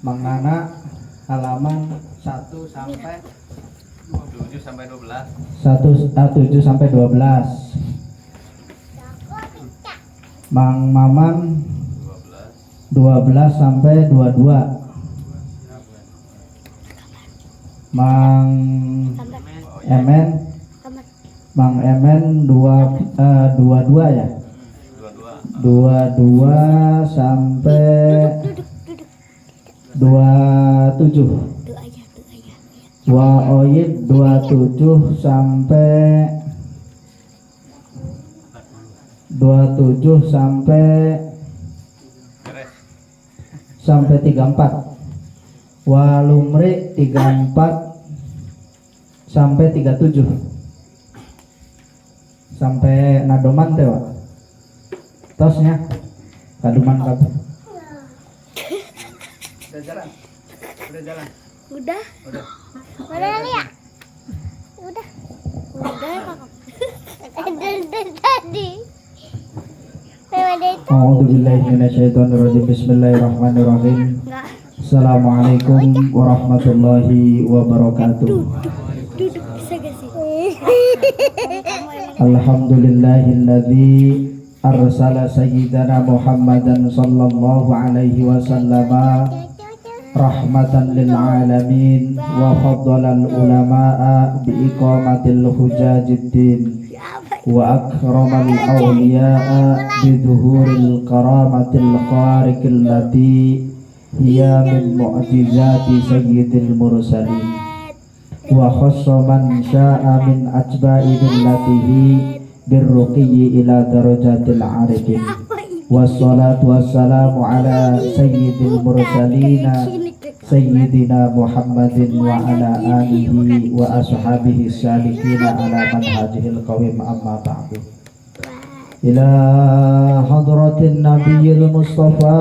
Mang Nana halaman 1 sampai 7 sampai 12. 7 sampai 12. Mang Maman 12 sampai 22. Mang Emen Mang Emen 22 ya. 22 sampai 27. Wa Oyib 27 sampai 34. Wa Lumri 34 sampai 37. Sampai Nadoman teh, Wak. Tosnya kaduman kabeh. Udah jalan. Udah lihat. Udah tadi. A'udzubillahi minasyaitonirrajim. Bismillahirrahmanirrahim. Assalamualaikum warahmatullahi wabarakatuh. Duduk bisa gak sih? Alhamdulillahilladzi arsala sayyidana Muhammadan sallallahu alaihi wasallam rahmatan lil alamin wa faddala al ulama'a bi iqamatil hujajiddin wa akramal awliya'a bi dhuhuril karamatil khariqil lati hiya min mu'jizati sayyidil mursalin wa khassa man sya'a min atba'i millatihi birruqiyyi ila darajatil arifin wassalatu wassalamu ala sayyidil mursalina sayyidina Muhammadin wa ala alihi wa ashabihi salikina ala manhajihil qawim amma ba'du. Ila hadratin nabiyil mustafa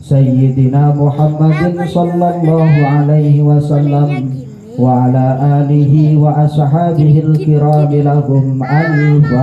sayyidina Muhammadin sallallahu alaihi wasallam wa ala alihi wa ashabihil kirami lahum al-fatihah.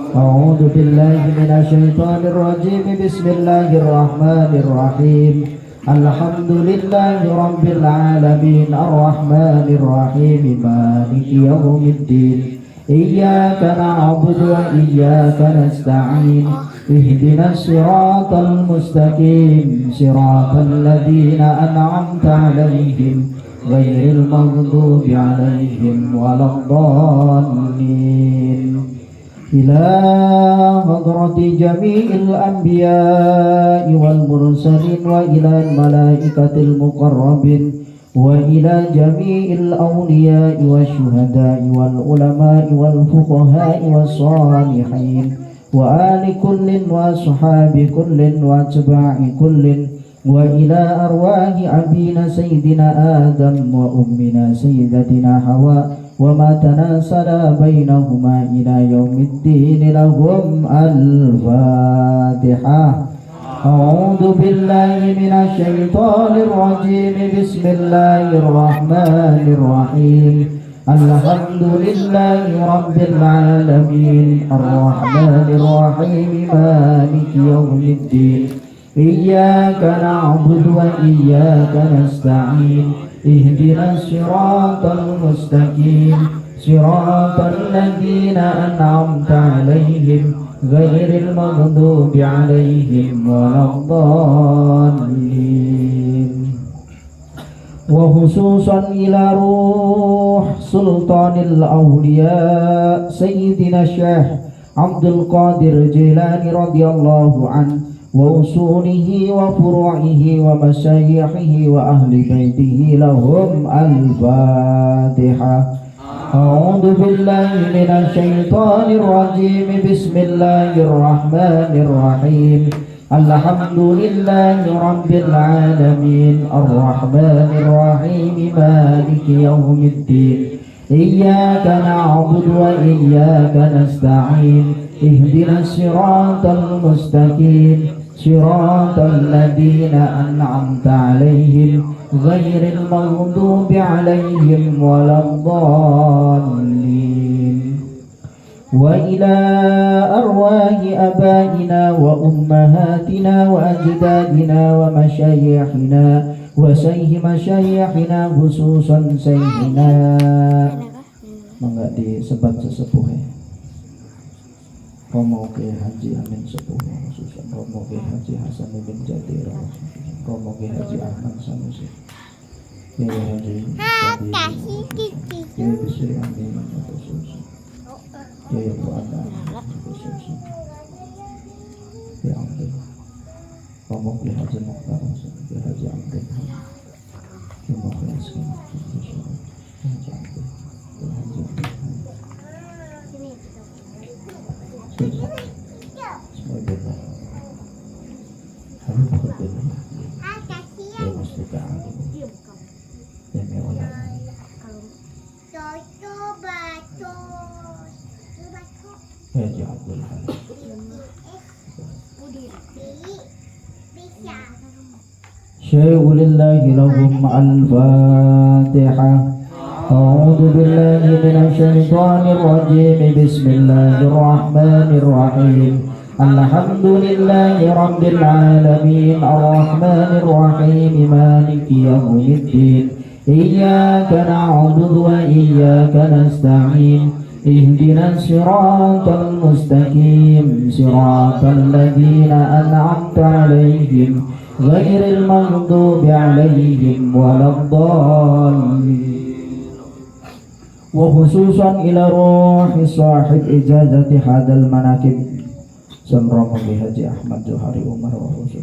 A'udzu billahi minasyaitonir rajim. Bismillahir rahmanir rahim. Alhamdulillahi rabbil alamin arrahmanir rahim maliki yaumiddin. Iyyaka na'budu wa iyyaka nasta'in. Ihdinas siratal mustaqim siratal ladzina an'amta 'alaihim ghairil maghdubi 'alaihim waladdallin. Ila hadrati jami'il anbiya'i wal mursalin wa ila malaikatil muqarrabin wa ila jami'il awliya'i wasyuhada'i wal ulama'i wal fuqaha'i was salihin wa ali kullin wa ashabi kullin wa atba'i kullin wa ila arwahi abina sayyidina Adam wa ummina sayyidatina Hawa wa ma tanasala bainahuma ila yaumiddin lahum al-fatihah. A'udzu billahi minasy syaithanir rajim. Bismillahirrahmanirrahim. Alhamdulillahi rabbil alamin arrahmanir rahim maliki yaumiddin. Iyyaka na'budu wa iyyaka nasta'in. Ihdinas siratal mustaqim siratal ladzina an'amta 'alaihim ghairil maghdubi 'alaihim waladdallin. Wa khususan ila ruh sultanil awliya sayyidina Syekh Abdul Qadir Jilani radhiyallahu anhu wa usulihi wa furu'ihi wa masyayihihi wa ahli baitihi lahum al-fatihah. A'udzu billahi minasy syaithanir rajim. Bismillahirrahmanirrahim. Alhamdulillahi rabbil alamin arrahmanir rahim maliki yaumiddin. Iyyaka na'budu wa iyyaka nasta'in. Ihdinas siratal mustaqim صراط الذين أنعمت عليهم غير المغضوب عليهم ولا الضالين. وإلى أرواح آبائنا وأمهاتنا وأجدادنا ومشايخنا وسيح مشايخنا خصوصا سيدنا enggak disebat sesepuh ya. Romo Kiai Haji Amin Sepuh khususan Romo Kiai Haji Hasan bin Jadir, Romo Kiai Haji Ahmad Sanusi, Kiai Haji Kiai Bisri Amin khususan, Kiai Fuad khususan, Kiai Amrin, Romo Kiai Haji Mukhtar, Kiai Haji Amrin, Romo Kiai Haji khususan, Kiai Haji Amrin, Kiai Haji Amrin. Semua beda. Habib berbeda. Dia mesti keadil. Dia mewah. Ya Abdul Halim. Syai'u lillahi lahum al-Fatihah. أعوذ بالله من الشيطان الرجيم بسم الله الرحمن الرحيم الحمد لله رب العالمين الرحمن الرحيم مالك يوم الدين إياك نعبد وإياك نستعين اهدنا الصراط المستقيم صراط الذين أنعمت عليهم غير المغضوب عليهم ولا الضالين. وخصوصا إلى روح صاحب إجازة هذا المناكب سمرام بهجي أحمد جوهري عمر وخصوصا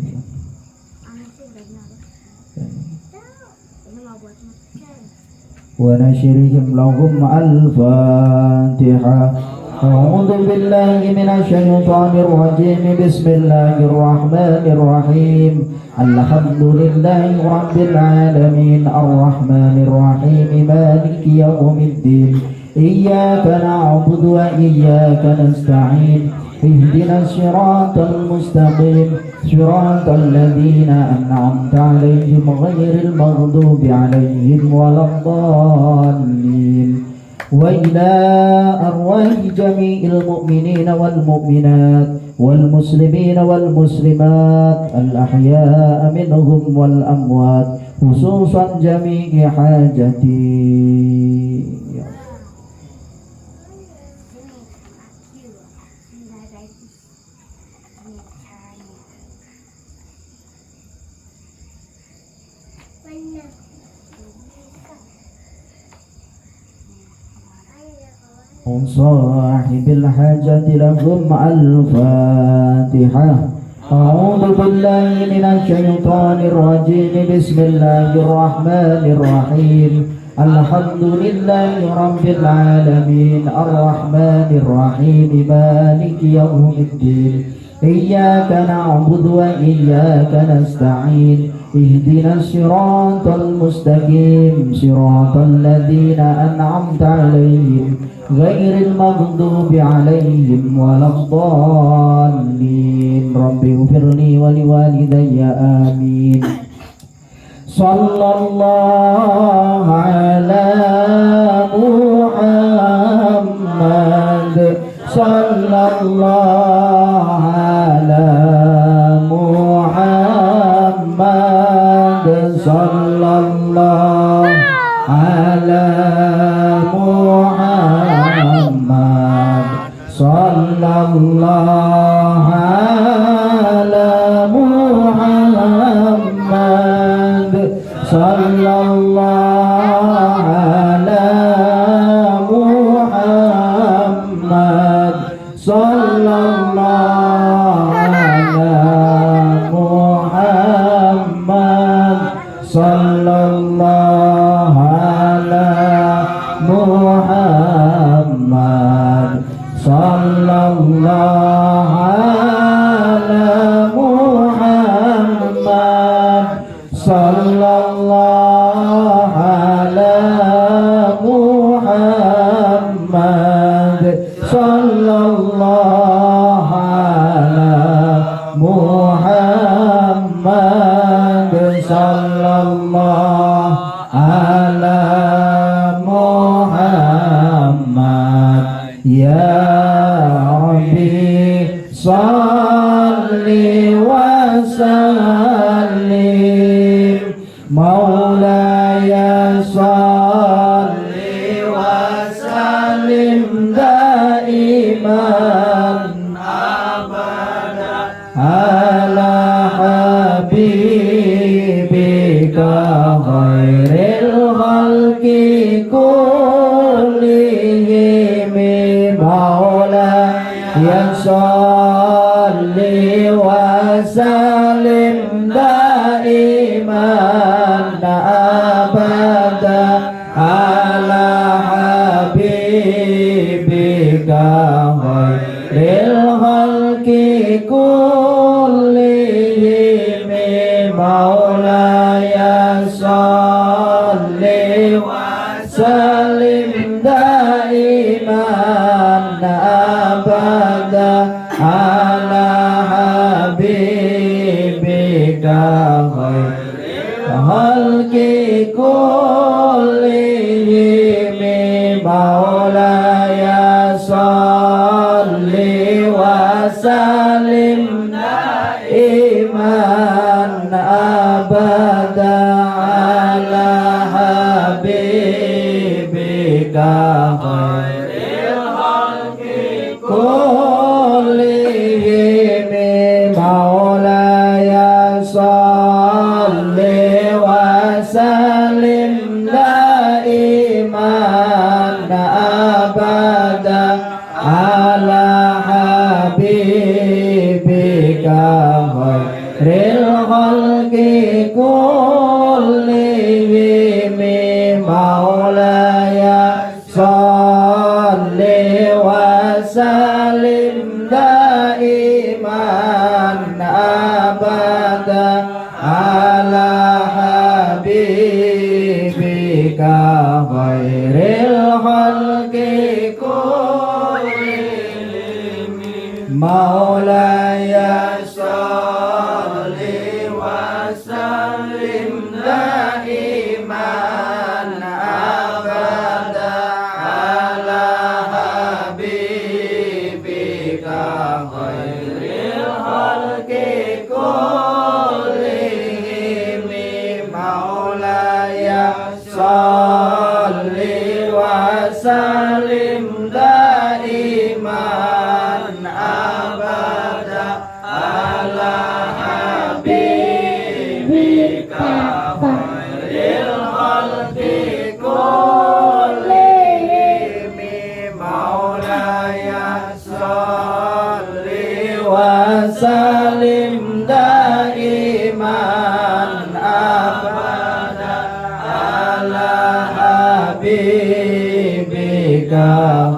ونشرهم لهم الفاتحة. أعوذ بالله من الشيطان الرجيم بسم الله الرحمن الرحيم الحمد لله رب العالمين الرحمن الرحيم مالك يوم الدين إياك نعبد وإياك نستعين اهدنا الصراط المستقيم صراط الذين أنعمت عليهم غير المغضوب عليهم ولا الضالين. وإلى أرواح جميع المؤمنين والمؤمنات والمسلمين والمسلمات الأحياء منهم والأموات خصوصا جميع حاجتي. صاحب الحاجة لهم الفاتحة. أعوذ بالله من الشيطان الرجيم بسم الله الرحمن الرحيم الحمد لله رب العالمين الرحمن الرحيم مالك يوم الدين إياك نعبد وإياك نستعين اهدنا الصراط المستقيم صراط الذين أنعمت عليهم غير المغضوب عليهم ولا الضالين. رب اغفر لي ولوالدي آمين. صلى الله على محمد صلى الله على محمد صلى الله على محمد صلى الله على محمد صلى الله على محمد صلى الله على محمد صلى الله على محمد صلى الله على محمد صلى الله على محمد صلى الله على محمد ala Muhammad ya Rabbi salli wa sallim maulaya salli wa sallim daiman abada ala habibika khairil khalqi kullihim maulaya salli wa sallim daiman abada ala habibika khairil khalqi kullihim maulaya salli wa sallim daiman abada ala habibika khairil khalqi kullihim maulaya salli wa sallim daiman abada ala habibika khairil khalqi kullihim maulaya salli wa sallim daiman abada ala habibika khairil khalqi kullihim maulaya salli wa sallim daiman abada ala habibika khairil khalqi kullihim maulaya salli wa sallim daiman abada ala habibika khairil khalqi kullihim maulaya salli wa sallim daiman abada ala habibika khairil khalqi kullihim maulaya salli wa sallim daiman abada ala habibika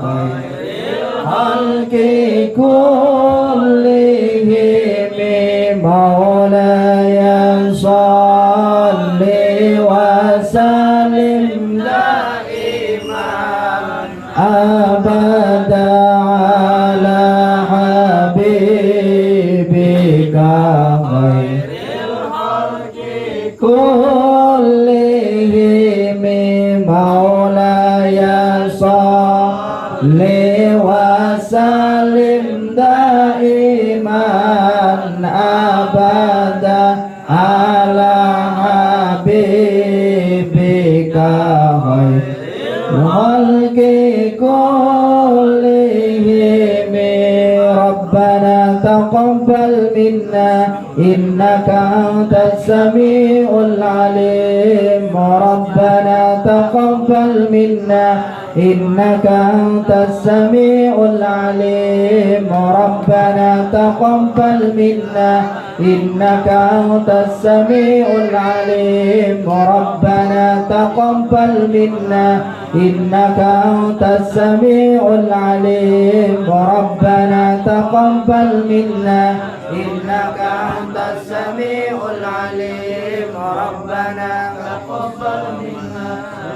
khairil khalqi kullihim maulaya salli wa sallim daiman abada ala habibika khairil khalqi kullihim maulaya salli wa sallim daiman abada ala habibika khairil khalqi kullihim rabbana taqabbal minna innaka antas samiul alim rabbana taqabbal minna إنك أنت السميع العليم ربنا تقبل منا إنك أنت السميع العليم ربنا تقبل منا إنك أنت السميع العليم ربنا تقبل منا إنك أنت السميع العليم ربنا تقبل منا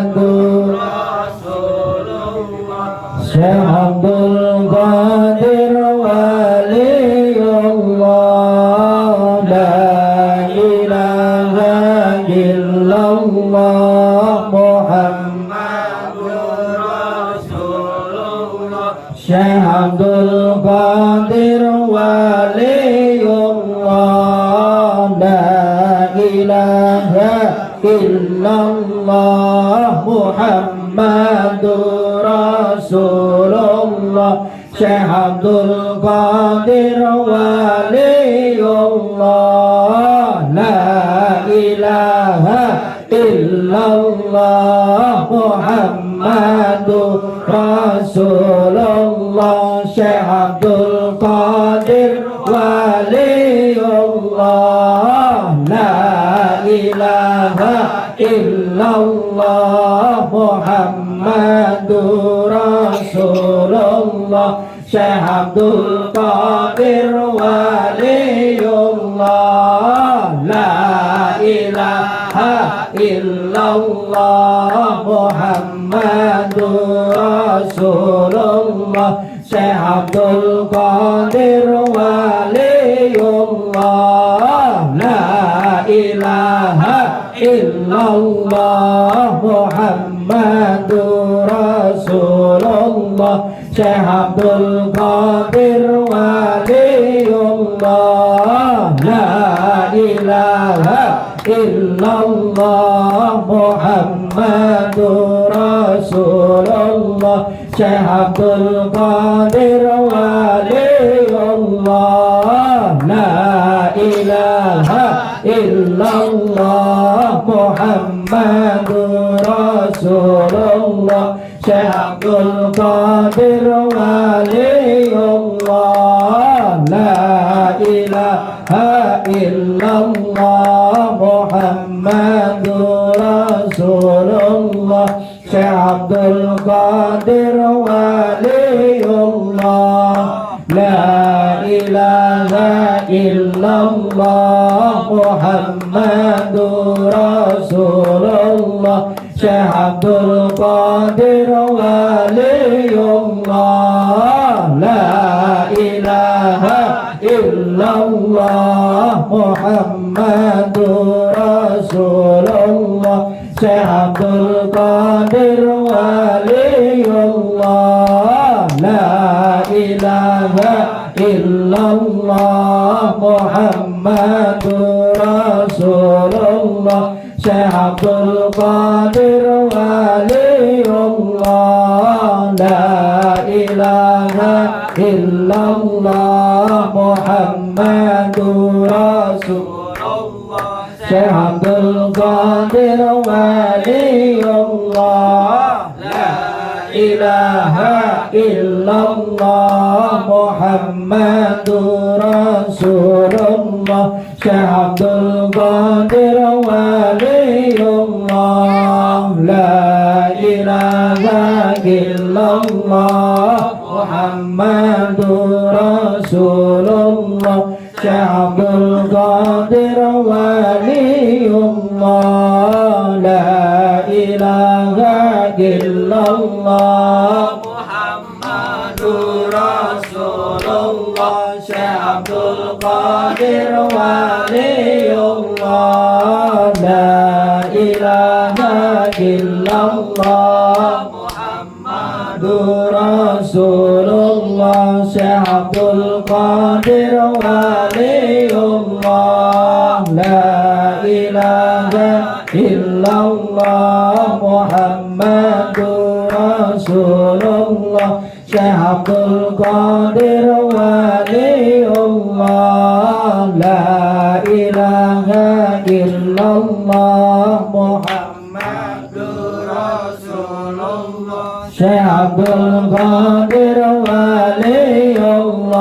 Muhammadur Syekh Abdul Qadir Waliullah La ilaha illallah Muhammadur Rasulullah Syekh Abdul Qadir Waliullah La ilaha illallah Muhammadur Rasulullah Syekh Abdul Qadir Waliullah La ilaha illallah Muhammadur Rasulullah Syekh Abdul Qadir Waliullah La ilaha illallah Muhammadur Rasulullah Syekh Abdul Qadir Waliullah La ilaha illallah Muhammadur Rasulullah Syekh Abdul Qadir Waliullah La ilaha illallah Muhammadur Rasulullah Syekh Abdul Qadir Waliullah La ilaha illallah Muhammadur Rasulullah Syekh Abdul Qadir Waliullah La ilaha illallah Muhammadur Rasulullah Syekh Abdul Qadir Waliullah La ilaha illallah Muhammadur Rasulullah Syekh Abdul Qadir Waliullah La ilaha illallah Muhammadur Rasulullah Syekh Abdul Qadir Waliullah La ilaha illallah Muhammadur Rasulullah Syekh Abdul Qadir Waliullah La ilaha illallah Muhammadur Rasulullah Syekh Abdul Qadir Waliullah La ilaha illallah Muhammadur Rasulullah Syekh Abdul Qadir Waliullah La ilaha illallah Muhammadur Rasulullah Syekh Abdul Qadir Waliullah La ilaha illallah Muhammadur Rasulullah Syekh Abdul Qadir Waliullah La ilaha illallah Muhammadur Rasulullah Syekh Abdul Qadir Waliullah La ilaha illallah Muhammadur Rasulullah Syekh Abdul Qadir Waliullah La ilaha illallah Muhammadur Rasulullah Syekh Abdul Qadir Waliullah La ilaha illallah Muhammadur Rasulullah Syekh Abdul Qadir Waliullah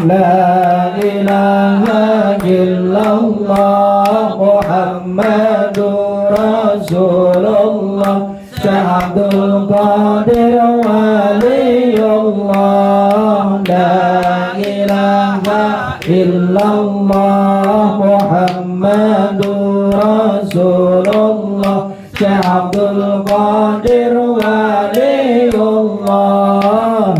La ilaha illallah Muhammadur Rasulullah Syekh Abdul Qadir Waliullah La ilaha illallah Muhammadur Rasulullah Syekh Abdul Qadir Waliullah,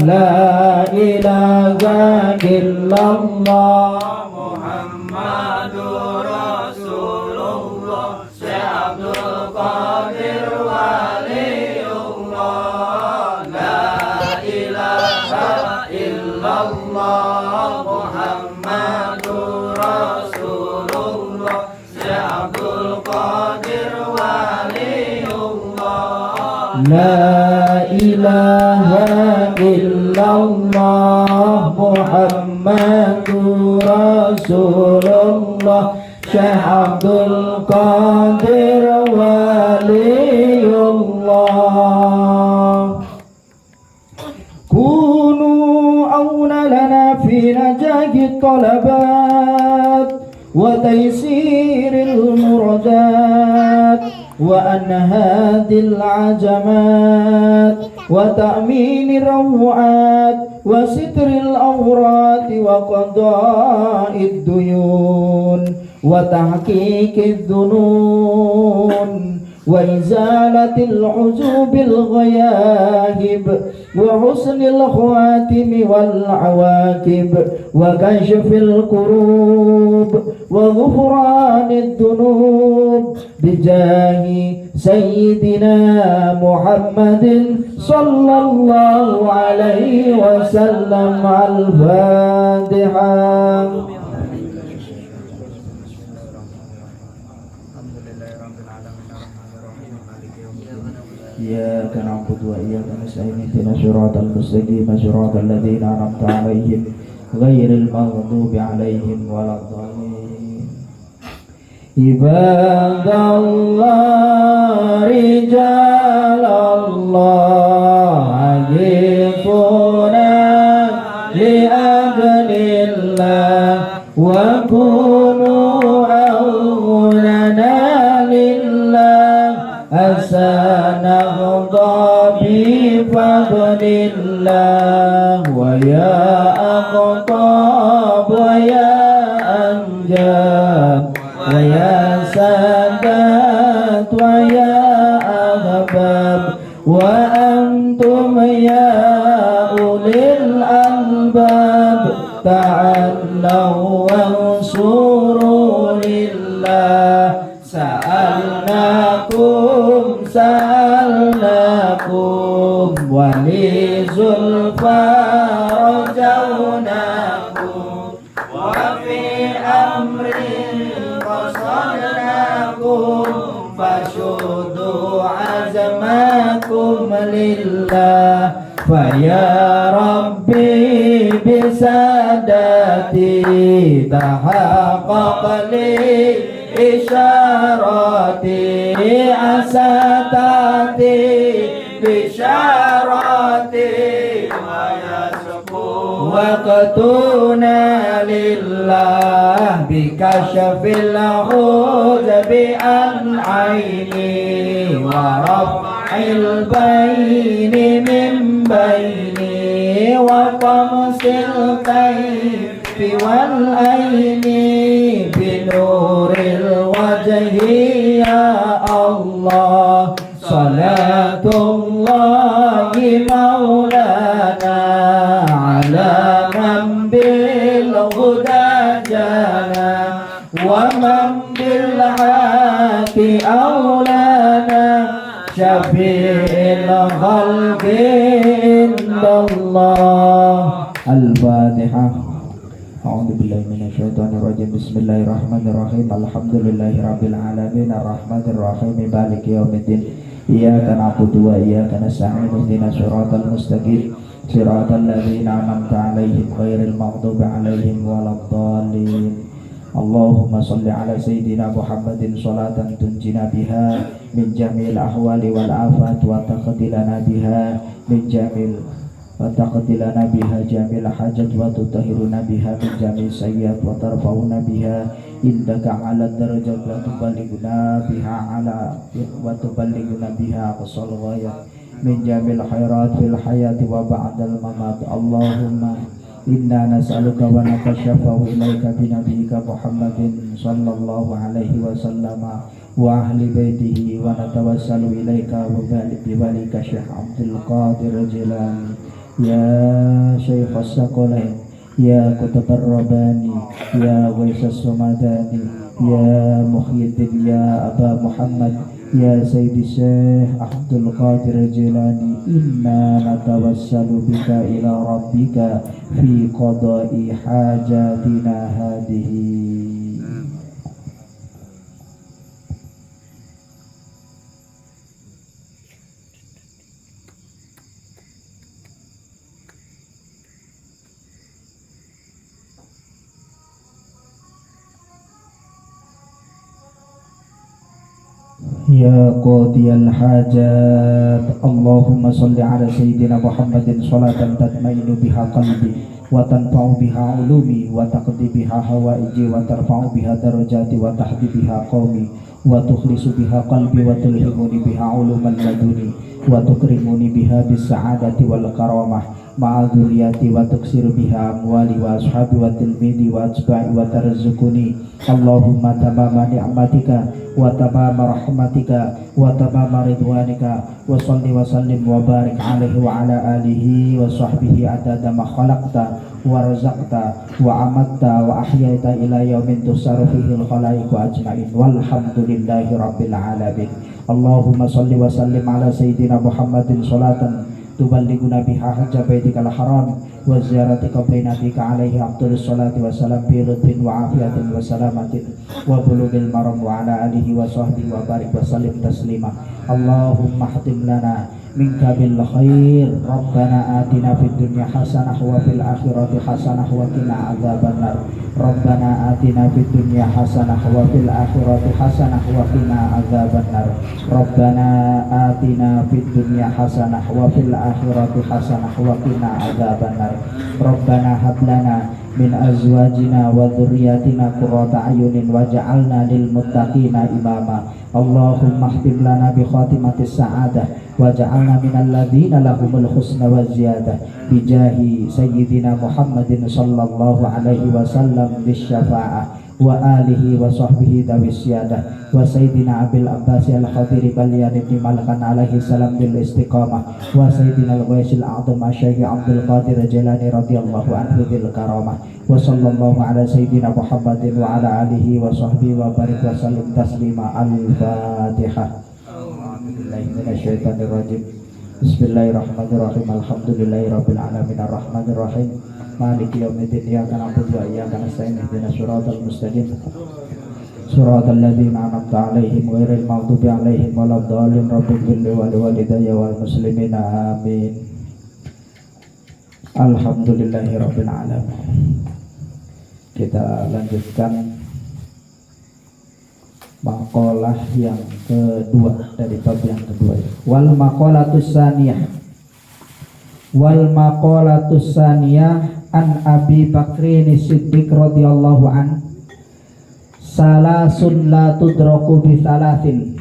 la ilaha illallah Muhammadur Rasulullah, Syekh Abdul Qadir Waliullah, la ilaha illallah Muhammadur Rasulullah, Syekh Abdul Qadir Waliullah, La ilaha illallah Muhammadur Rasulullah, Syekh Abdul Qadir Waliullah. Kunu awna lana fi najahi talabat wa taysiril muradat wa anhadil ajamat wa ta'minir rawat wa sitril awrat wa qada'id duyun wa tahqiqid dhunun wa izalatil ujubil ghayahib wa husnil khawatim wal awaqib wa kashfil kurub wa ghufranid dunub bijahi sayyidina Muhammadin sallallahu alaihi wasallam. Al-Fatihah. إياك نعبد وإياك نستعين اهدنا الصراط المستقيم صراط الذين أنعمت عليهم غير المغضوب عليهم ولا الضالين. عباد الله رجال الله أجيبونا لأجل الله وكونوا أولنا لله أسنغضى بفضل الله ويا أقطاب ويا أنجاب ويا سادات ويا أحباب وأنتم يا أولي الألباب تعالوا وانصروا لله. سألناكم ولزلفى رجوناكم وفي أمر قصدناكم فشدوا عزمكم لله. فيا ربي بسادتي تحقق لي إشاراتي أساتاتي بشاراتي وقتنا لله بكشف الحجب عن عيني ورفع البين من بيني وطمس الكيف والعين بنور الوجه يا الله. صلاة الله مولانا على من بالهدى جانا ومن بالحق أولانا شفيع الخلق عند الله. الفاتحة. أعوذ بالله من الشيطان الرجيم. بسم الله الرحمن الرحيم. الحمد لله رب العالمين الرحمن الرحيم مالك يوم الدين. إياك نعبد وإياك نستعين اهدنا الصراط المستقيم صراط الذين أنعمت عليهم غير المغضوب عليهم ولا الضالين. اللهم صل على سيدنا محمد صلاة تنجينا بها من جميع الأحوال والآفات وتقضي لنا بها من جميع وتقضي لنا بها جميع الحاجات وتطهرنا بها من جميع السيئات وترفعنا بها عندك على الدرجات وتبلغنا بها أقصى الغايات من جميع الخيرات في الحياة وبعد الممات. اللهم إنا نسألك ونتشفع إليك بنبيك محمد صلى الله عليه وسلم وأهل بيته ونتوسل إليك بذلك شيخ عبد القادر الجيلاني يا شيخ الثقلين يا كتب الرباني يا غيث السمداني يا محي الدين يا أبا محمد يا سيد الشيخ عبد القادر الجيلاني إنا نتوسل بك إلى ربك في قضاء حاجاتنا هذه. يا قاضي الحاجات اللهم صل على سيدنا محمد صلاة تطمئن بها قلبي وتنفع بها علومي وتقضي بها حوائجي وترفع بها درجاتي وتهدي بها قومي وتخلص بها قلبي وتلهمني بها علوم اللدني وتكرمني بها بالسعادة والكرامة مع ذرياتي وتكسر بها أموالي وأصحابي وتلميذي وأتباعي وترزقني اللهم تمام نعمتك وتمام رحمتك وتمام رضوانك وصل وسلم وبارك عليه وعلى آله وصحبه عدد ما خلقت ورزقت وعمدت وأحييت إلى يوم تسار فيه الخلائق أجمعين والحمد لله رب العالمين. اللهم صل وسلم على سيدنا محمد صلاة تبلغنا بها حج بيتك الحرام وزيارة قبر نبيك عليه أفضل الصلاة والسلام بلطف وعافية وسلامة وبلوغ المرام وعلى آله وصحبه وبارك وسلم تسليما. اللهم اختم لنا منك بالخير ربنا آتنا في الدنيا حسنة وفي الآخرة حسنة وقنا عذاب النار ربنا آتنا في الدنيا حسنة وفي الآخرة حسنة وقنا عذاب النار ربنا آتنا في الدنيا حسنة وفي الآخرة حسنة وقنا عذاب النار ربنا هب لنا من أزواجنا وذرياتنا قرة أعين واجعلنا للمتقين إماما. اللهم اختم لنا بخاتمة السعادة واجعلنا من الذين لهم الحسنى والزيادة بجاه سيدنا محمد صلى الله عليه وسلم بالشفاعة وآله وصحبه ذوي السيادة وسيدنا أبي العباس الخضر بليان بن ملكان عليه السلام بالاستقامة وسيدنا الغيث الأعظم الشيخ عبد القادر الجيلاني رضي الله عنه ذي الكرامة وصلى الله على سيدنا محمد وعلى آله وصحبه وبارك وسلم تسليما. الفاتحة. أعوذ بالله من الشيطان الرجيم. بسم الله الرحمن الرحيم. الحمد لله رب العالمين الرحمن الرحيم مالك يوم الدين إياك نعبد وإياك نستعين اهدنا الصراط المستقيم صراط الذين أنعمت عليهم غير المغضوب عليهم ولا الضالين رب اغفر لي ولوالدي والمسلمين آمين. Alhamdulillahi rabbil alamin. Kita lanjutkan maqalah yang kedua dari bab yang kedua. Wal maqalatus saniyah. Wal maqalatus saniyah an Abi Bakrin Siddiq radhiyallahu an salasun la tudraku bi salasin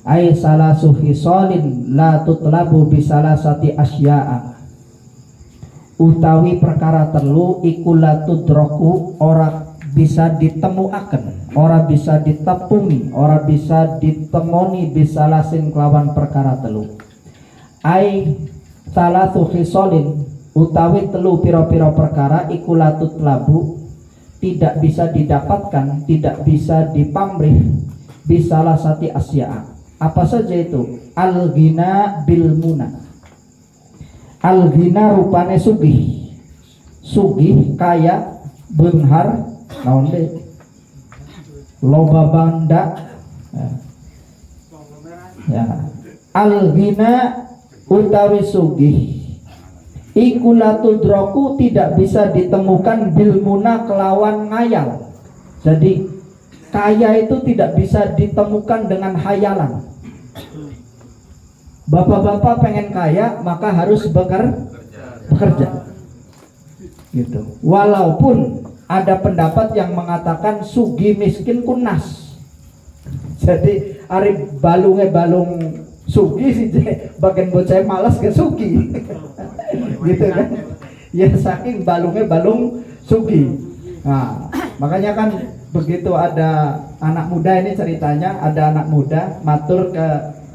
ay salasu hisalin la tutlabu bi salasati asya'a utawi perkara telu iku la tudraku ora bisa ditemuaken ora bisa ditepungi ora bisa ditemoni bisalasin kelawan perkara telu ay salasu hisalin utawi telu pira-pira perkara iku la tutlabu tidak bisa didapatkan, tidak bisa dipamrih bisalah sati asya'a. Apa saja itu? Al-ghina bil muna. Al-ghina rupane sugih. Sugih kaya beunghar naon deui? Loba banda. Ya. Al-ghina utawi sugih iku la tudraku tidak bisa ditemukan bilmuna kelawan ngayal. Jadi kaya itu tidak bisa ditemukan dengan hayalan. Bapak-bapak pengen kaya maka harus bekerja. Gitu. Walaupun ada pendapat yang mengatakan sugi miskin kunas. Jadi ari balunge balung sugi sih bagian bocah malas ke sugi. Gitu kan ya, saking balungnya balung sugi. Nah makanya kan begitu ada anak muda ini ceritanya, ada anak muda matur ke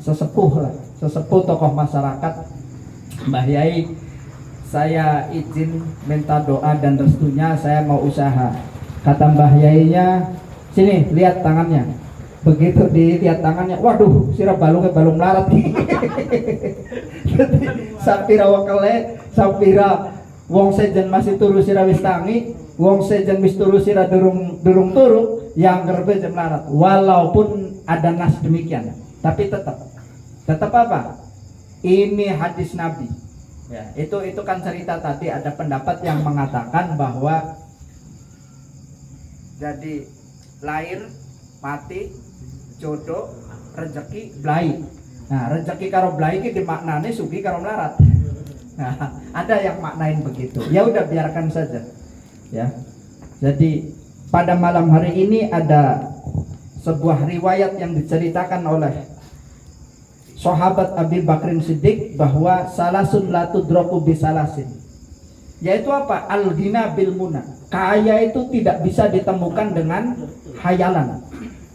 sesepuh tokoh masyarakat, Mbah Yai, saya izin minta doa dan restunya, saya mau usaha. Kata Mbah Yainya, sini lihat tangannya. Begitu dilihat tangannya, waduh, sira balung melarat. Jadi sapira wakele, sapira wong sejen masih turu sira wis tangi, wong sejen wis turu sira durung turu, yang gerbe jam melarat. Walaupun ada nas demikian, tapi tetap apa? Ini hadis Nabi. Ya, itu kan cerita tadi, ada pendapat yang mengatakan bahwa jadi lahir, mati, jodoh, rezeki, blai. Nah, rezeki karo blai iki dimaknani sugi karo melarat. Nah, ada yang maknain begitu. Ya udah, biarkan saja. Ya. Jadi pada malam hari ini ada sebuah riwayat yang diceritakan oleh sahabat Abi Bakrin Siddiq bahwa salasun la tudraku bisalasin. Yaitu apa? Al-ghina bil muna. Kaya itu tidak bisa ditemukan dengan hayalan.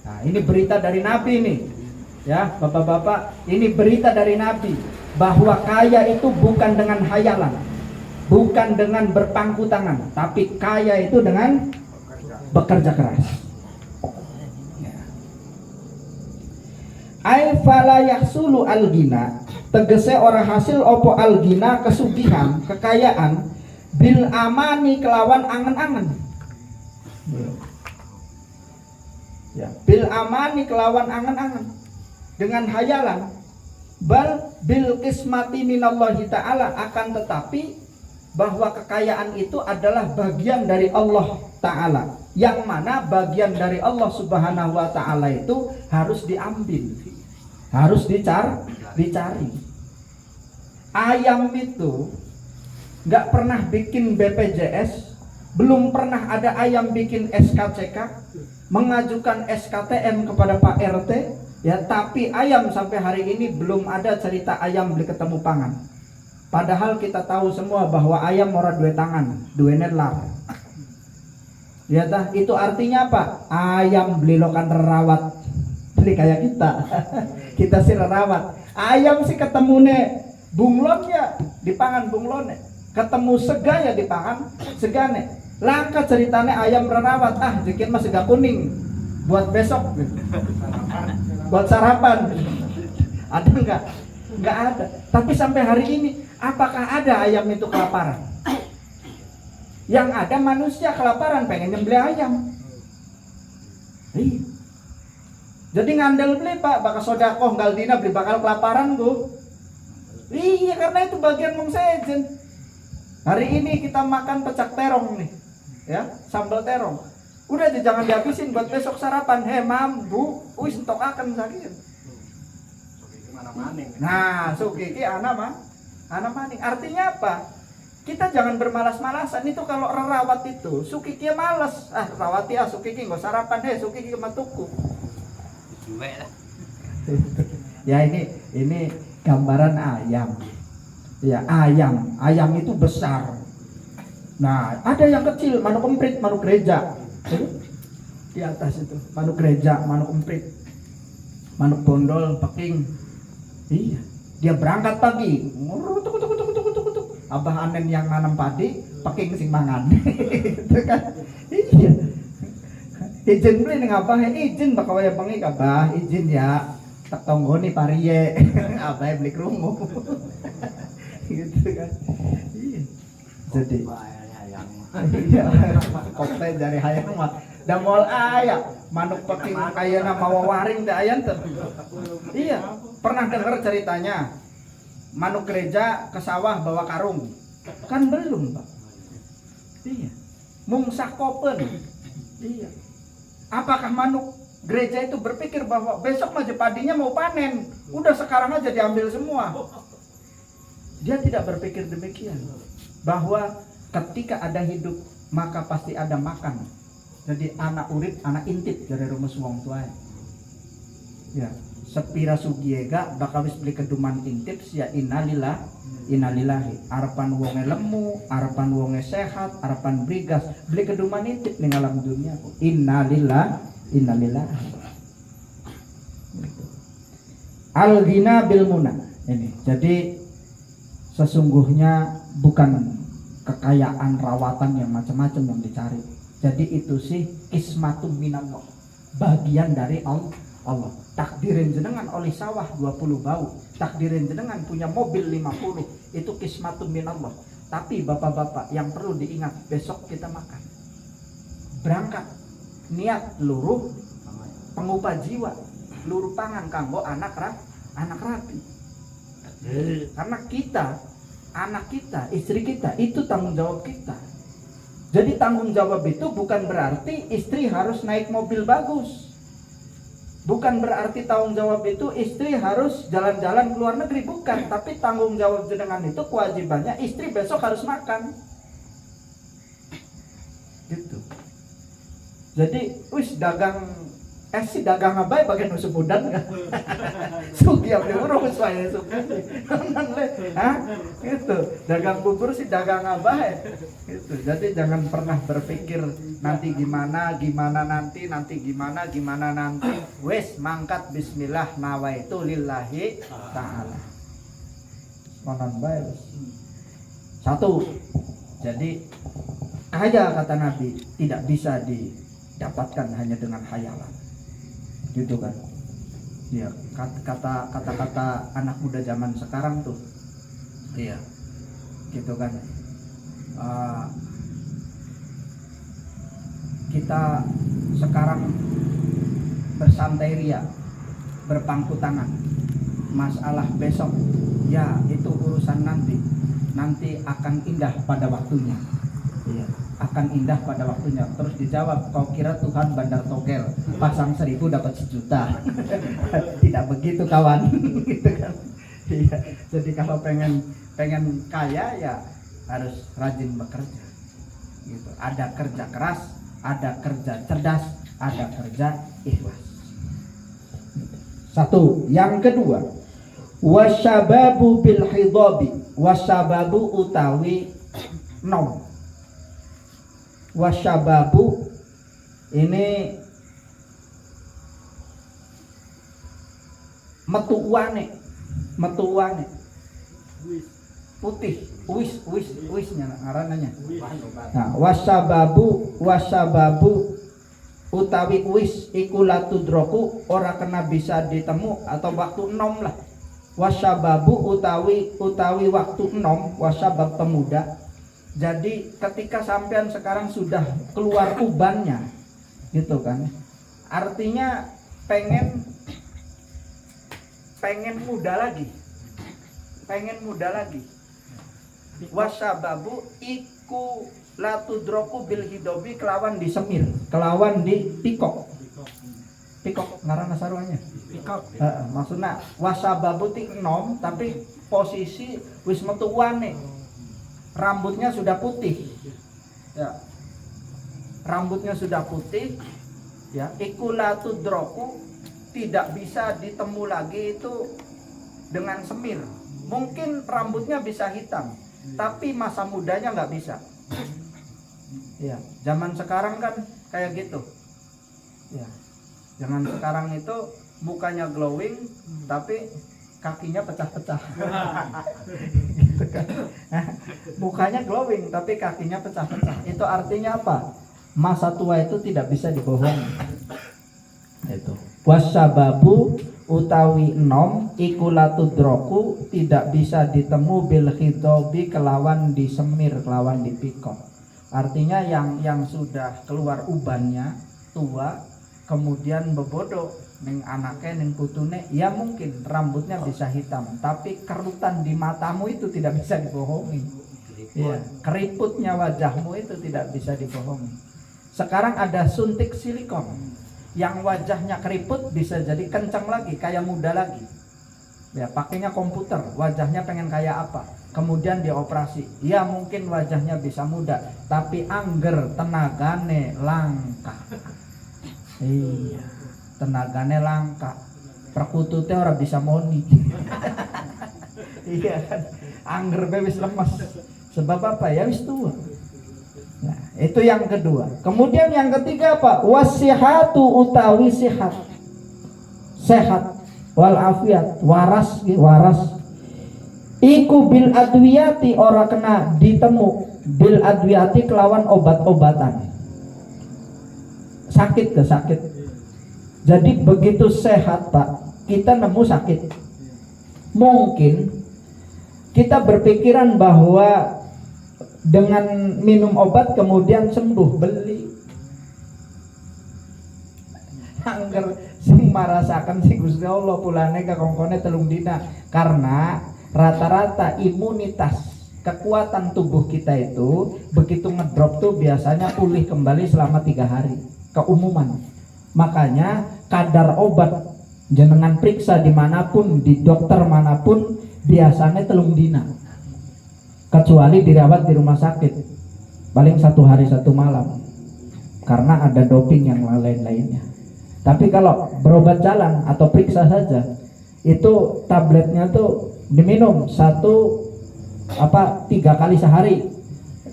Nah, ini berita dari Nabi ini. Ya, Bapak-bapak, ini berita dari Nabi bahwa kaya itu bukan dengan hayalan, bukan dengan berpangku tangan, tapi kaya itu dengan bekerja keras. Ai fala yahsulu al-ghina, tegese ora hasil opo al-ghina, kesugihan, kekayaan, bil amani kelawan angen-angen. Ya, bil amani kelawan angen-angen, dengan hayalan. Bal bil qismati minallahi ta'ala, akan tetapi bahwa kekayaan itu adalah bagian dari Allah Ta'ala, yang mana bagian dari Allah Subhanahu wa Ta'ala itu harus diambil, harus dicari. Ayam itu nggak pernah bikin BPJS, belum pernah ada ayam bikin SKCK, mengajukan SKTN kepada Pak RT, ya, tapi ayam sampai hari ini belum ada cerita ayam beli ketemu pangan. Padahal kita tahu semua bahwa ayam ora dua tangan, dua nelar. Ya tah, itu artinya apa? Ayam beli lokan rerawat, beli kayak kita. Kita sih rerawat. Ayam sih ketemune bunglonnya dipangan bunglone, ketemu segaya dipangan segane. Langka ceritanya ayam rerawat, bikin mas sega kuning buat besok, buat sarapan. Ada enggak? Enggak ada. Tapi sampai hari ini, apakah ada ayam itu kelaparan? Yang ada manusia kelaparan, pengen nyembelih ayam. Iya. Jadi ngandel beli Pak, bakal sodakoh galdina beli bakal kelaparan tuh. Iya, karena itu bagian mong sejen. Hari ini kita makan pecak terong nih, ya, sambal terong. Udah aja jangan dihabisin buat besok sarapan. Mambu, wis entok akan sakit. Nah, sugiki anak maning. Artinya apa? Kita jangan bermalas-malasan. Itu kalau rerawat itu, sukiki malas. Rawati sukiki nggak sarapan sukiki matuku. Ya ini gambaran ayam. Ya, ayam itu besar. Nah, ada yang kecil, manuk emprit, manuk gereja. Di atas itu, manuk gereja, manuk emprit, manuk bondol, peking. Iya, dia berangkat pagi. Abah Anen yang nanam padi, peking sing mangan. Gitu kan? Iya. Izin beli ning abah, izin bakal waya bengi abah, izin ya. Tak tonggoni pariye. Abah beli krungu. Gitu kan. Iya. Jadi iya, kokte dari hayang mah da moal aya manuk peking kayana mawa waring teh ayan teh. Iya, pernah dengar ceritanya manuk gereja ke sawah bawa karung? Kan belum, Pak. Iya. Mung sakopen. Iya. Apakah manuk gereja itu berpikir bahwa besok mah padinya mau panen, udah sekarang aja diambil semua? Dia tidak berpikir demikian. Bahwa ketika ada hidup maka pasti ada makan. Jadi anak urip, anak intip dari rumus wong tua. Ya, sepira sugiega bakal wis beli keduman intip sia innalillahi. Arepan wonge lemu, arepan wonge sehat, arepan brigas, beli keduman intip ning alam dunia. Innalillahi Innalillahi. Al-ghina bil muna. Ini. Jadi sesungguhnya bukan kekayaan rawatan yang macam-macam yang dicari. Jadi itu sih kismatum minallah. Bagian dari Allah. Takdirin jenengan oleh sawah 20 bau. Takdirin jenengan punya mobil 50. Itu kismatum minallah. Tapi bapak-bapak yang perlu diingat, besok kita makan. Berangkat niat luruh pengubah jiwa, luruh pangan kanggo anak rapi. Karena kita, anak kita, istri kita itu tanggung jawab kita. Jadi tanggung jawab itu bukan berarti istri harus naik mobil bagus. Bukan berarti tanggung jawab itu istri harus jalan-jalan ke luar negeri, bukan. Tapi tanggung jawab jenengan itu kewajibannya istri besok harus makan. Gitu. Jadi, dagang apa bagian musuh mudan kan? Sugi abdi urus saya suka. Gitu. Dagang bubur sih dagang apa gitu. Jadi jangan pernah berpikir nanti gimana nanti gimana nanti. Wes mangkat bismillah nawaitu lillahi ta'ala. Monon bae. Satu. Jadi kaya kata Nabi tidak bisa didapatkan hanya dengan khayalan. Gitu kan. Ya, kata-kata anak muda zaman sekarang tuh. Iya. Gitu kan. Kita sekarang bersantai ria, berpangku tangan. Masalah besok, ya itu urusan nanti akan indah pada waktunya. Iya, akan indah pada waktunya. Terus dijawab, kau kira Tuhan bandar togel, pasang 1000 dapat 1 juta. Tidak begitu kawan. Gitu kan. Iya. Jadi kalau pengen kaya ya harus rajin bekerja. Gitu. Ada kerja keras, ada kerja cerdas, ada kerja ikhlas. Satu. Yang kedua, wasyababu bil hidabi. Wasyababu utawi nom. Wasyababu ini metuwane putih wisnya ngarananya. Nah, wasyababu utawi wis iku latudroku ora kena bisa ditemu atau waktu enom lah. Wasyababu utawi waktu enom, wasyabab pemuda. Jadi ketika sampean sekarang sudah keluar ubannya, gitu kan? Artinya pengen muda lagi, Wasababu iku latudroku bil hidobi kelawan disemir, kelawan dipikok. Pikok ngaranna saruanya. Pikok. Maksudnya wasababu tik enom tapi posisi wis metu wane. Rambutnya sudah putih, ya. Rambutnya sudah putih, ya. Ikulatu droku tidak bisa ditemu lagi itu dengan semir. Mungkin rambutnya bisa hitam, tapi masa mudanya nggak bisa. Ya, zaman sekarang kan kayak gitu. Ya, zaman sekarang itu mukanya glowing, tapi kakinya pecah-pecah. Gitu kan. Mukanya glowing tapi kakinya pecah-pecah. Itu artinya apa? Masa tua itu tidak bisa dibohongi. Itu. Wasababu utawi enom iku latudroku tidak bisa ditemu bil khidobi kelawan disemir, kelawan dipikok. Artinya yang sudah keluar ubannya, tua, kemudian bebodo ning anaknya ning putune, ya mungkin rambutnya bisa hitam, tapi kerutan di matamu itu tidak bisa dibohongi. Ya, keriputnya wajahmu itu tidak bisa dibohongi. Sekarang ada suntik silikon, yang wajahnya keriput bisa jadi kencang lagi, kayak muda lagi. Ya, pakainya komputer, wajahnya pengen kayak apa, kemudian dioperasi. Ya mungkin wajahnya bisa muda, tapi angger tenagane langka. Iya, tenagane langka. Perkututnya orang bisa moni. Iya kan, angger be wis lemes. Sebab apa? Ya wis tua. Nah, Itu yang kedua. Kemudian yang ketiga apa? Wasihatu utawi sihat. Sehat wal afiat, waras iku bil adwiyati ora kena ditemu bil adwiyati kelawan obat-obatan. Sakit. Jadi begitu sehat Pak, kita nemu sakit. Mungkin kita berpikiran bahwa dengan minum obat kemudian sembuh, beli. Angger sing marasakan sing Gusti Allah pulane kakongkone telung dina, karena rata-rata imunitas kekuatan tubuh kita itu begitu ngedrop tuh biasanya pulih kembali selama 3 hari keumuman. Makanya kadar obat jenengan periksa dimanapun, di dokter manapun biasanya telung dina, kecuali dirawat di rumah sakit paling 1 hari 1 malam karena ada doping yang lain-lainnya. Tapi kalau berobat jalan atau periksa saja, itu tabletnya tuh diminum 3 kali sehari,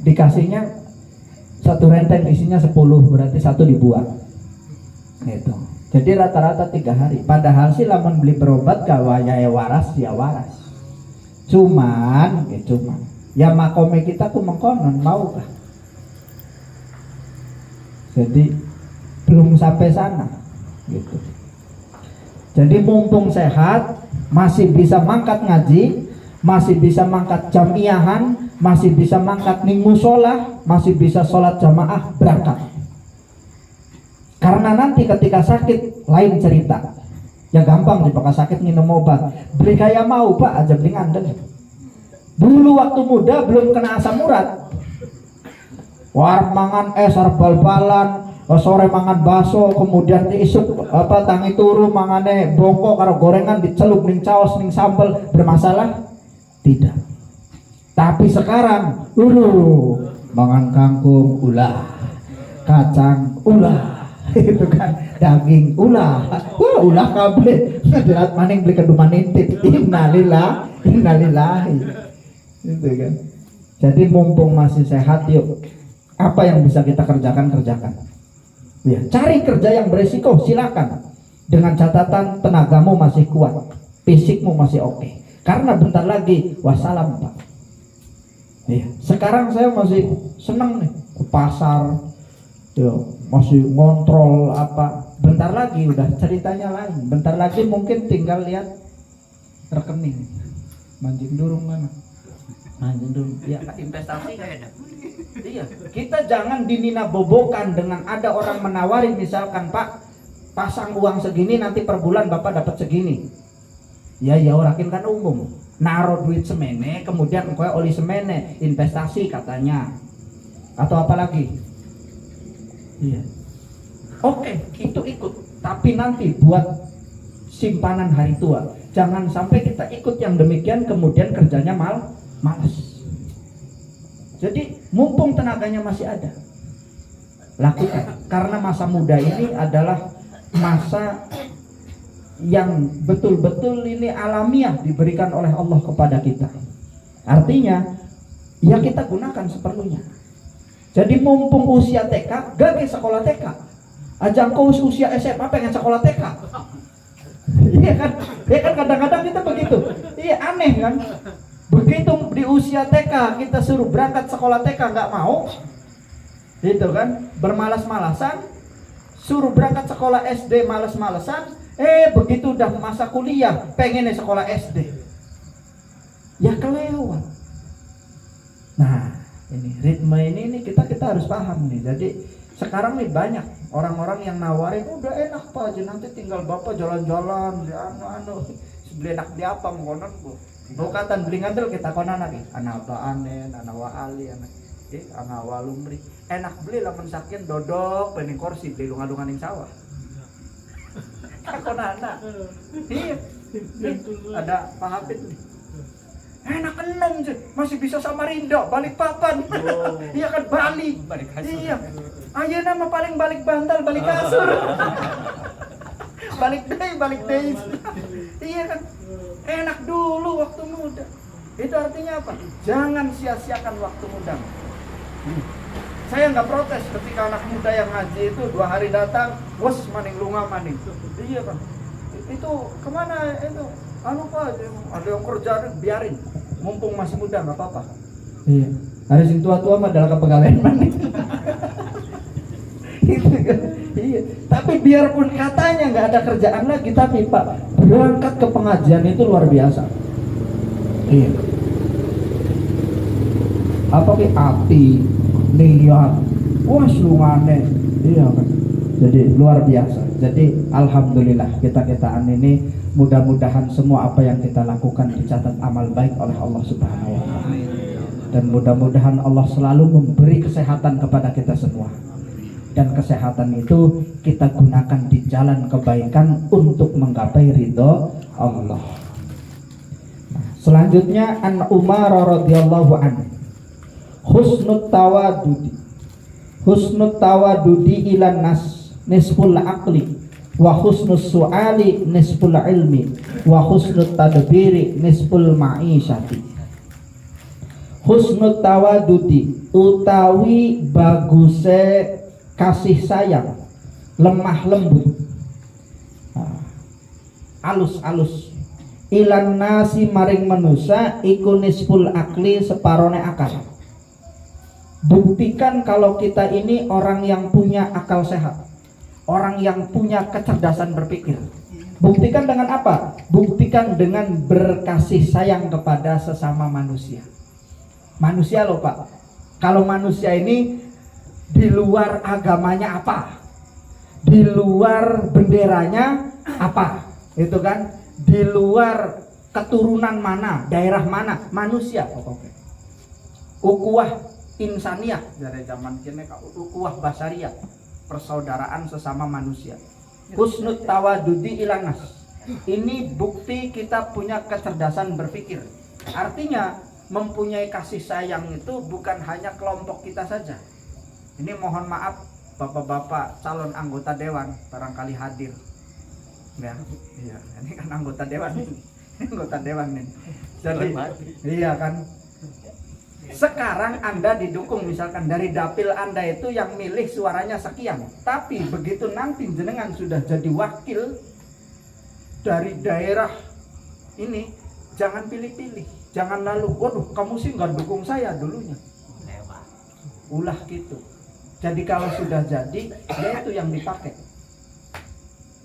dikasihnya 1 renteng isinya 10, berarti 1 dibuang gitu. Jadi rata-rata 3 hari. Padahal sih lamun beli berobat gawaya waras ya waras. Cuman ya makome kita ku mengkonon mau kah? Jadi belum sampai sana gitu. Jadi mumpung sehat, masih bisa mangkat ngaji, masih bisa mangkat jamiahan, masih bisa mangkat ning musola, masih bisa sholat jamaah, berangkat. Karena nanti ketika sakit lain cerita. Ya gampang nih pakai sakit minum obat. Beli kayak mau Pak aja beli ngandel. Dulu waktu muda belum kena asam urat. War mangan bal-balan, sore mangan baso, kemudian diisuk tangi turu mangane bongko karo gorengan dicelup ning caos ning sambel, bermasalah? Tidak. Tapi sekarang mangan kangkung ulah, kacang ulah, itu kan daging ulah kabeh derat maning beli keduman intip. Innalillahi itu kan. Jadi mumpung masih sehat, yuk apa yang bisa kita kerjakan. Ya, cari kerja yang beresiko, silakan. Dengan catatan tenagamu masih kuat, fisikmu masih oke. Karena bentar lagi wassalam Pak. Ya, sekarang saya masih senang nih ke pasar, masih ngontrol apa. Bentar lagi udah ceritanya lain. Bentar lagi mungkin tinggal lihat rekening. Mancing durung mana? Mancing durung. Ya, investasi kayaknya. Iya, kita jangan dinina bobokan dengan ada orang menawari misalkan Pak, pasang uang segini nanti per bulan Bapak dapat segini. Ya orakin kan umum. Naruh duit semene, kemudian engkau oli semene, investasi katanya. Atau apa lagi? Iya. Oke, itu ikut. Tapi nanti buat simpanan hari tua. Jangan sampai kita ikut yang demikian kemudian kerjanya malas. Jadi mumpung tenaganya masih ada, lakukan. Karena masa muda ini adalah masa yang betul-betul ini alamiah diberikan oleh Allah kepada kita. Artinya ya kita gunakan seperlunya. Jadi mumpung usia TK, gak ke sekolah TK. Ajang kau usia SMA pengen sekolah TK. Iya kan? Ya kan kadang-kadang kita begitu. Iya aneh kan? Begitu di usia TK kita suruh berangkat sekolah TK nggak mau, gitu kan? Bermalas-malasan. Suruh berangkat sekolah SD malas-malasan. Begitu udah masa kuliah pengennya sekolah SD. Ya kelewat. Nah ini ritme ini kita harus paham nih. Jadi sekarang nih banyak orang-orang yang nawarin udah enak Pak aja nanti tinggal Bapak jalan-jalan di anu beli enak di apa mengkonon bu. Bukatan beli ngandel kita konan lagi anak baanen, anak waali, anak walumri. Enak beli lamun sakin dodok pening kursi beli lunga-lunga ning sawah. Konana. Iya. Ada Pak Hafid nih. Enak enong sih, masih bisa Samarinda, balik papan. Iya kan Bali. Iya. Ayeuna mah paling balik bantal, balik kasur. balik day. Iya kan. Enak dulu waktu muda. Itu artinya apa? Jangan sia-siakan waktu muda. Saya nggak protes ketika anak muda yang ngaji itu 2 hari datang, wes maning lunga maning. Iya kan? Itu kemana itu? Anu Pak, ada yang kerja biarin. Mumpung masih muda nggak apa-apa. Iya. Harus yang tua-tua mah adalah kepegawaian maning. Gitu kan? Iya. Tapi biarpun katanya nggak ada kerjaan lagi, tapi Pak berangkat ke pengajian itu luar biasa. Iya. Apa ke hati, niat, wah lungane, iya kan. Jadi luar biasa. Jadi alhamdulillah kita-kitaan ini mudah-mudahan semua apa yang kita lakukan dicatat amal baik oleh Allah Subhanahu wa taala. Dan mudah-mudahan Allah selalu memberi kesehatan kepada kita semua. Dan kesehatan itu kita gunakan di jalan kebaikan untuk menggapai ridho Allah. Selanjutnya An Umar radhiyallahu anhu, husnut tawadudi ilan nas nisful aqli wa husnus su'ali nisful ilmi wa husnut tadbiri nisful ma'isyati. Husnut tawadudi utawi baguse kasih sayang, lemah lembut, alus-alus, ilan nasi maring manusia iku nisful akli separone akal. Buktikan kalau kita ini orang yang punya akal sehat, orang yang punya kecerdasan berpikir. Buktikan dengan apa? Buktikan dengan berkasih sayang kepada sesama manusia. Manusia loh Pak. Kalau manusia ini di luar agamanya apa? Di luar benderanya apa? Itu kan? Di luar keturunan mana, daerah mana, manusia pokoknya. Ukuah insaniyah dari zaman kini, ukuah basariyah, persaudaraan sesama manusia. Husnut tawadudi ilanas. Ini bukti kita punya kecerdasan berpikir. Artinya mempunyai kasih sayang itu bukan hanya kelompok kita saja. Ini mohon maaf bapak-bapak calon anggota dewan barangkali hadir. Ya, iya, ini kan anggota dewan ini. Anggota dewan ini. Jadi, iya kan. Sekarang Anda didukung misalkan dari dapil Anda itu yang milih suaranya sekian. Tapi begitu nanti jenengan sudah jadi wakil dari daerah ini, jangan pilih-pilih. Jangan lalu, waduh kamu sih nggak dukung saya dulunya. Ulah gitu. Jadi kalau sudah jadi, ya itu yang dipakai.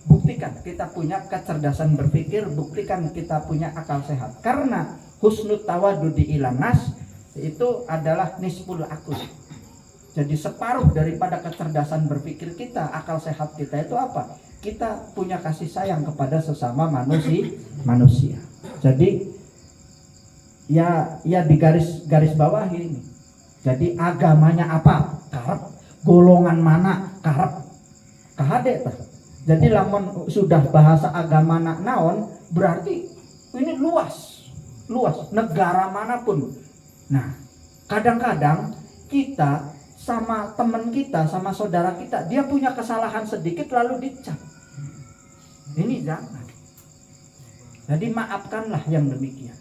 Buktikan kita punya kecerdasan berpikir, buktikan kita punya akal sehat. Karena husnut tawadudi ilanas itu adalah nisful akul. Jadi separuh daripada kecerdasan berpikir kita, akal sehat kita itu apa? Kita punya kasih sayang kepada sesama manusia. Jadi ya di garis bawah ini. Jadi agamanya apa? Karep. Golongan mana? Karep. Kahade tah. Jadi lamun sudah bahasa agama naon berarti ini luas negara manapun. Nah, kadang-kadang kita sama teman kita, sama saudara kita, dia punya kesalahan sedikit lalu dicap. Ini jangan. Jadi maafkanlah yang demikian.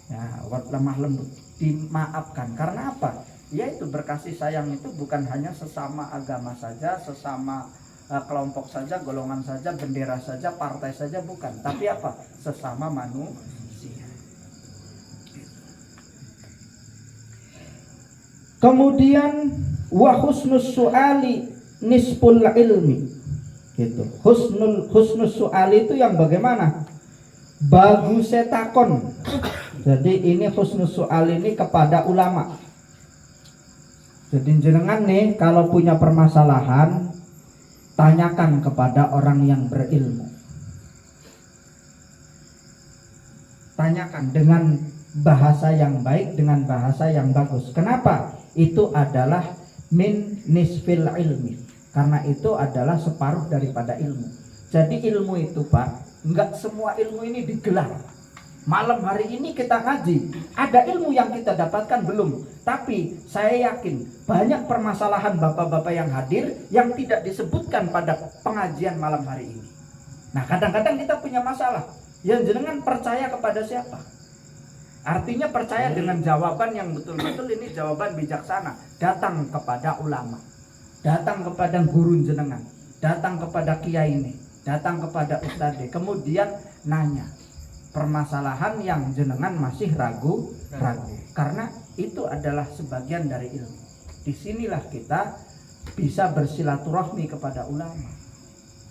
Ya, lemah lembut, dimaafkan. Karena apa? Yaitu berkasih sayang itu bukan hanya sesama agama saja, sesama kelompok saja, golongan saja, bendera saja, partai saja, bukan. Tapi apa? Sesama manusia. Kemudian wa husnus su'ali nisful ilmi. Gitu. Husnus su'ali itu yang bagaimana? Bagus takon. Jadi ini husnus su'ali ini kepada ulama. Jadi jenengan nih kalau punya permasalahan, tanyakan kepada orang yang berilmu. Tanyakan dengan bahasa yang baik, dengan bahasa yang bagus. Kenapa? Itu adalah min nisfil ilmi. Karena itu adalah separuh daripada ilmu. Jadi ilmu itu Pak, enggak semua ilmu ini digelar. Malam hari ini kita ngaji, ada ilmu yang kita dapatkan belum? Tapi saya yakin banyak permasalahan bapak-bapak yang hadir yang tidak disebutkan pada pengajian malam hari ini. Nah kadang-kadang kita punya masalah, yang jenengan percaya kepada siapa? Artinya percaya dengan jawaban yang betul-betul ini jawaban bijaksana. Datang kepada ulama, datang kepada guru jenengan, datang kepada kiai ini, datang kepada ustadz, kemudian nanya permasalahan yang jenengan masih ragu. Karena itu adalah sebagian dari ilmu. Disinilah kita bisa bersilaturahmi kepada ulama.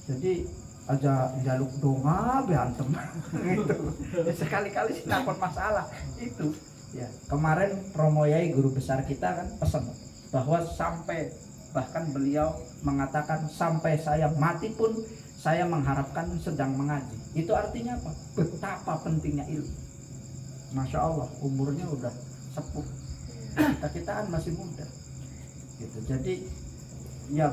Jadi aja jaluk donga berantem gitu. Sekali-kali sih takut masalah itu. Ya, kemarin Romoyai guru besar kita kan pesan bahwa sampai bahkan beliau mengatakan sampai saya mati pun saya mengharapkan sedang mengaji. Itu artinya apa? Betapa pentingnya ilmu. Masya Allah, umurnya udah sepuh. Kita kan masih muda. Gitu. Jadi ya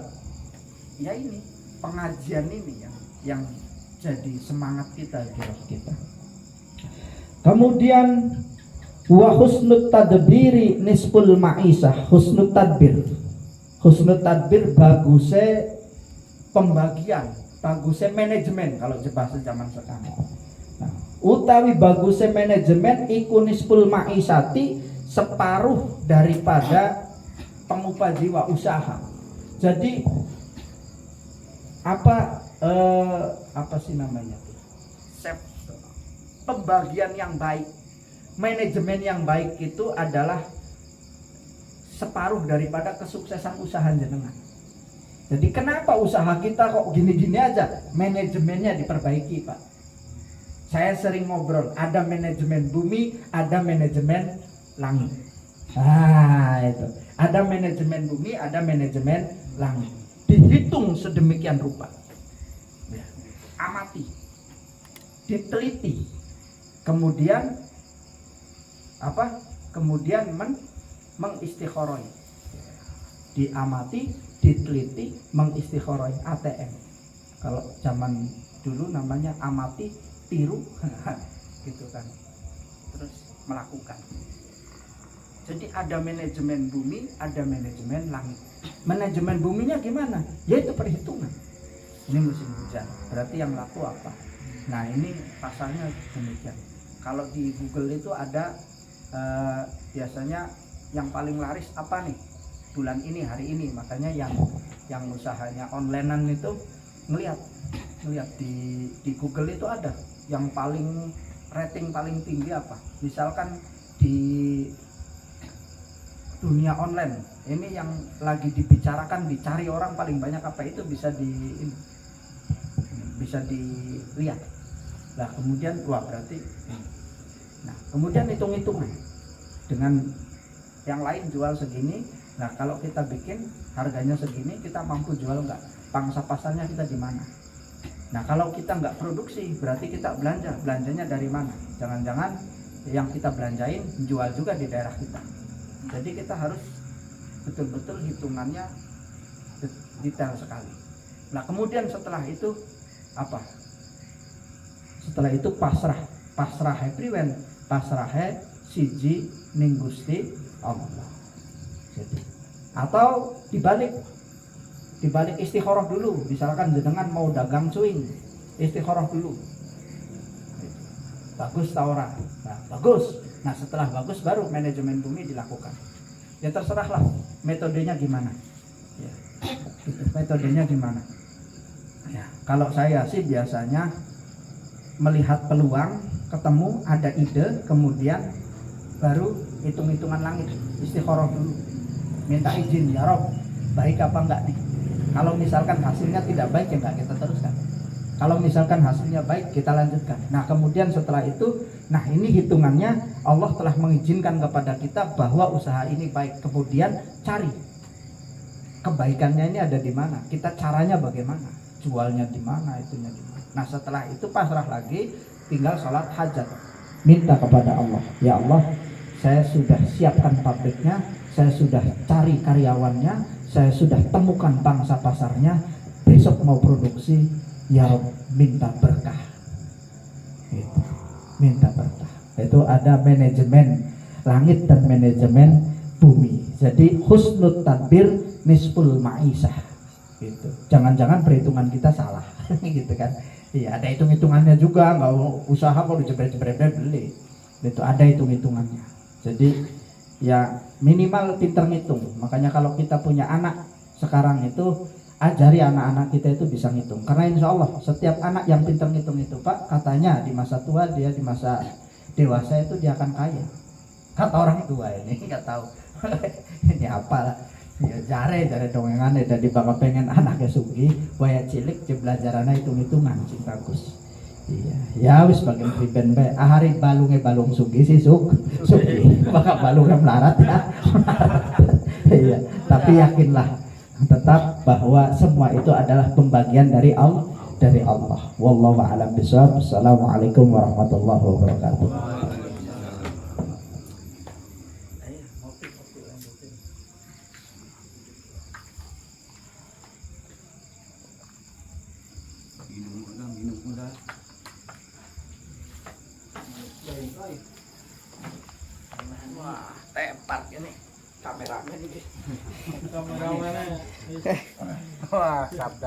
ini pengajian ini yang jadi semangat kita, kita. Kemudian wa husnut tadbiri nisful ma'isah. Husnut tadbir bagusnya pembagian, bagusnya manajemen kalau bahasa zaman sekarang. Nah, utawi bagusnya manajemen iku nisful ma'isati, separuh daripada pengupah jiwa usaha. Jadi apa sih namanya tuh? Pembagian yang baik, manajemen yang baik itu adalah separuh daripada kesuksesan usaha jenengan. Jadi kenapa usaha kita kok gini-gini aja? Manajemennya diperbaiki, Pak. Saya sering ngobrol, ada manajemen bumi, ada manajemen langit. Itu. Ada manajemen bumi, ada manajemen langit. Dihitung sedemikian rupa. Ya. Amati. Diteliti. Kemudian Kemudian mengistikharoi. Diamati, diteliti, mengistikharoi. ATM. Kalau zaman dulu namanya amati, tiru, gitu kan. Terus melakukan. Jadi ada manajemen bumi, ada manajemen langit. Manajemen buminya gimana? Yaitu perhitungan. Ini musim hujan, berarti yang laku apa? Nah ini pasarnya demikian. Kalau di Google itu ada biasanya yang paling laris apa nih? Bulan ini, hari ini. Makanya yang usahanya onlinean itu ngelihat di Google itu ada yang paling rating paling tinggi apa? Misalkan di dunia online ini yang lagi dibicarakan, dicari orang paling banyak apa, itu bisa dilihat. Nah kemudian berarti kemudian hitung-hitungan dengan yang lain jual segini. Nah kalau kita bikin harganya segini, kita mampu jual nggak? Pangsa pasarnya kita di mana? Nah kalau kita nggak produksi, berarti kita belanjanya dari mana? Jangan-jangan yang kita belanjain jual juga di daerah kita. Jadi kita harus betul-betul hitungannya detail sekali. Nah kemudian setelah itu apa? Setelah itu pasrah priwen, pasrah siji ning Gusti Allah. Jadi atau dibalik istikharah dulu. Misalkan jenengan mau dagang cuing, istikharah dulu. Bagus ta ora? Nah, bagus. Nah setelah bagus baru manajemen bumi dilakukan. Ya terserahlah metodenya gimana. Ya, gitu. Metodenya gimana? Ya, kalau saya sih biasanya melihat peluang, ketemu ada ide, kemudian baru hitung-hitungan langit, istikharah dulu. Minta izin, ya Rob, baik apa enggak nih? Kalau misalkan hasilnya tidak baik ya enggak kita teruskan. Kalau misalkan hasilnya baik, kita lanjutkan. Nah kemudian setelah itu, nah ini hitungannya Allah telah mengizinkan kepada kita bahwa usaha ini baik. Kemudian cari kebaikannya ini ada di mana, kita caranya bagaimana, jualnya di mana, itunya di mana. Nah setelah itu pasrah lagi, tinggal sholat hajat, minta kepada Allah, ya Allah, saya sudah siapkan pabriknya, saya sudah cari karyawannya, saya sudah temukan pangsa pasarnya, besok mau produksi. Ya Rob, minta berkah. Gitu. Minta berkah. Itu ada manajemen langit dan manajemen bumi. Jadi husnul tadbir nisful ma'isah. Gitu. Jangan-jangan perhitungan kita salah. Gitu kan. Iya, ada hitung-hitungannya juga, nggak usaha kalau jebret-jebret beli. Itu ada hitung-hitungannya. Jadi ya minimal pinter ngitung. Makanya kalau kita punya anak sekarang itu ajari anak-anak kita itu bisa ngitung. Karena insya Allah setiap anak yang pinter ngitung itu Pak, katanya di masa tua dia di masa dewasa itu dia akan kaya. Kata orang tua ini nggak tahu ini apa ya jare dongengan dari bapak pengen anaknya sugih, waya cilik belajarannya hitung-hitungan sing bagus. Iya, ya wis bagian priben bae. Ahari balunge balung sugi sih sugi. Bakal balungnya melarat ya. Iya, tapi yakinlah tetap bahwa semua itu adalah pembagian dari Allah. Wallahu a'lam bishawab. Assalamualaikum warahmatullahi wabarakatuh. Wah, tepat ini kameramen ini. Kameramen. Wah, sabda.